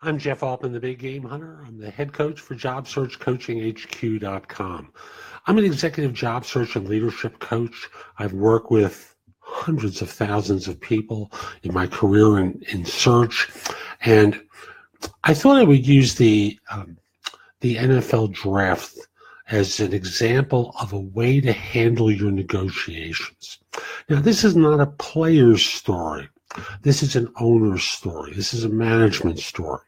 I'm Jeff Altman, the Big Game Hunter. I'm the head coach for JobSearchCoachingHQ.com. I'm an executive job search and leadership coach. I've worked with hundreds of thousands of people in my career in search, and I thought I would use the NFL draft as an example of a way to handle your negotiations. Now, this is not a player's story. This is an owner's story. This is a management story.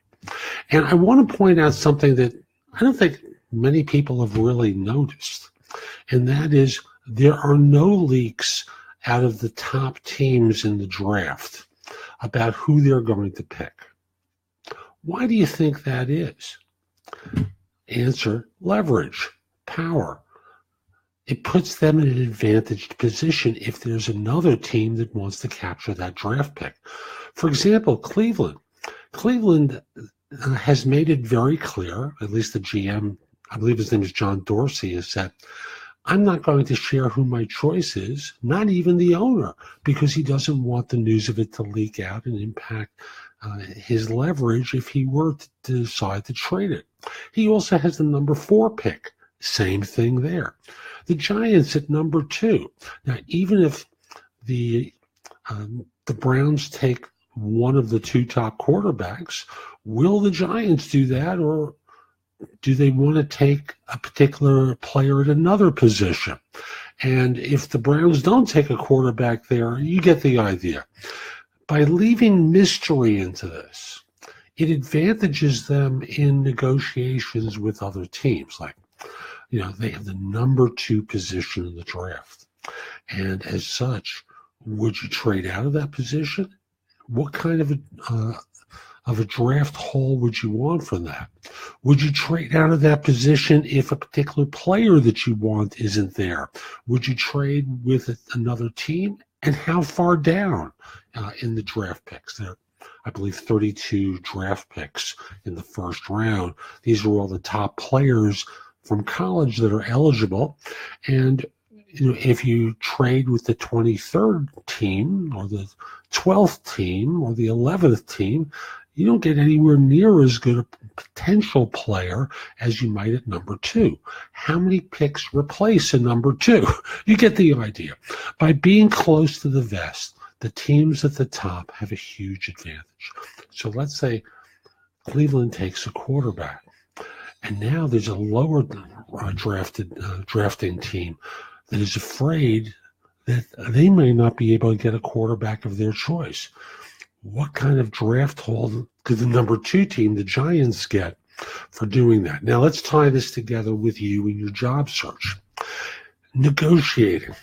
And I want to point out something that I don't think many people have really noticed, and that is there are no leaks out of the top teams in the draft about who they're going to pick. Why do you think that is? Answer: leverage, power. It puts them in an advantaged position if there's another team that wants to capture that draft pick. For example, Cleveland. Cleveland has made it very clear, at least the GM, I believe his name is John Dorsey, has said, I'm not going to share who my choice is, not even the owner, because he doesn't want the news of it to leak out and impact his leverage if he were to decide to trade it. He also has the number 4 pick. Same thing there. The Giants at number 2. Now, even if the Browns take one of the 2 top quarterbacks, will the Giants do that, or do they want to take a particular player at another position? And if the Browns don't take a quarterback there, you get the idea. By leaving mystery into this, it advantages them in negotiations with other teams. Like, they have the number 2 position in the draft. And as such, would you trade out of that position? What kind of a draft haul would you want from that? Would you trade out of that position if a particular player that you want isn't there? Would you trade with another team? And how far down in the draft picks? There are, I believe, 32 draft picks in the first round. These are all the top players from college that are eligible. And if you trade with the 23rd team or the 12th team or the 11th team, you don't get anywhere near as good a potential player as you might at number 2. How many picks replace a number 2? You get the idea. By being close to the vest, the teams at the top have a huge advantage. So let's say Cleveland takes a quarterback, and now there's a lower drafting team that is afraid that they may not be able to get a quarterback of their choice. What kind of draft haul did the number 2 team, the Giants, get for doing that? Now let's tie this together with you in your job search. Negotiating.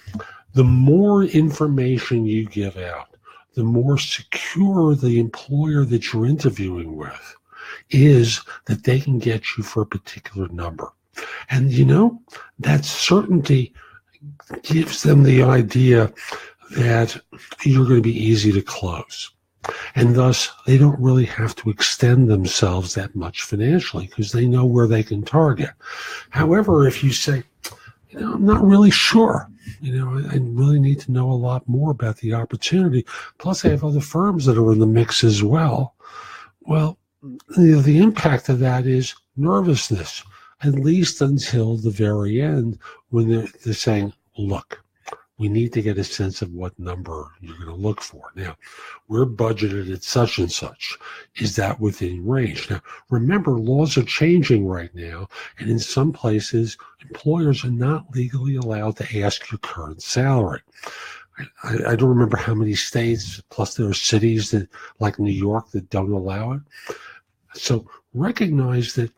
The more information you give out, the more secure the employer that you're interviewing with is that they can get you for a particular number. And that certainty gives them the idea that you're going to be easy to close. And thus, they don't really have to extend themselves that much financially because they know where they can target. However, if you say, I'm not really sure, I really need to know a lot more about the opportunity. Plus, I have other firms that are in the mix as well. Well, the impact of that is nervousness, at least until the very end when they're saying, look, we need to get a sense of what number you're going to look for. Now, we're budgeted at such and such. Is that within range? Now, remember, laws are changing right now, and in some places, employers are not legally allowed to ask your current salary. I don't remember how many states, plus there are cities that, like New York, that don't allow it. So recognize that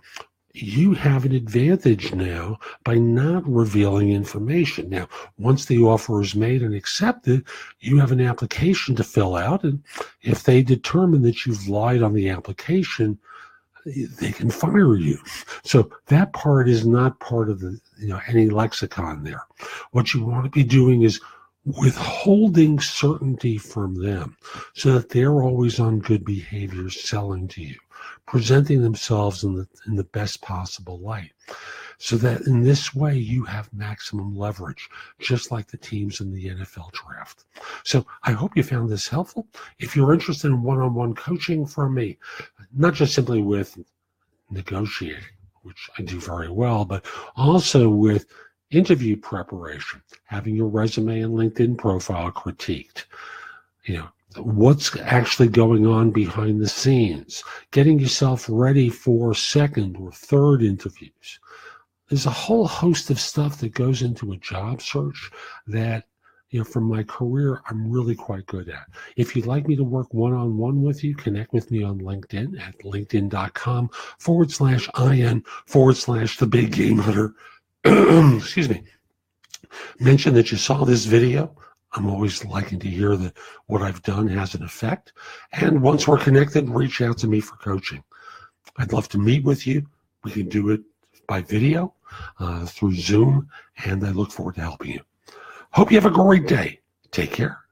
you have an advantage now by not revealing information. Now, once the offer is made and accepted, you have an application to fill out, and if they determine that you've lied on the application, they can fire you. So that part is not part of the any lexicon there. What you want to be doing is withholding certainty from them so that they're always on good behavior selling to you, presenting themselves in the best possible light. so that in this way you have maximum leverage, just like the teams in the NFL draft. So I hope you found this helpful. If you're interested in one-on-one coaching from me, not just simply with negotiating, which I do very well, but also with interview preparation, having your resume and LinkedIn profile critiqued, what's actually going on behind the scenes, getting yourself ready for second or third interviews. There's a whole host of stuff that goes into a job search that, from my career, I'm really quite good at. If you'd like me to work one-on-one with you, connect with me on LinkedIn at linkedin.com/IN/the big game hunter. Excuse me. Mention that you saw this video. I'm always liking to hear that what I've done has an effect. And once we're connected, reach out to me for coaching. I'd love to meet with you. We can do it by video through Zoom, and I look forward to helping you. Hope you have a great day. Take care.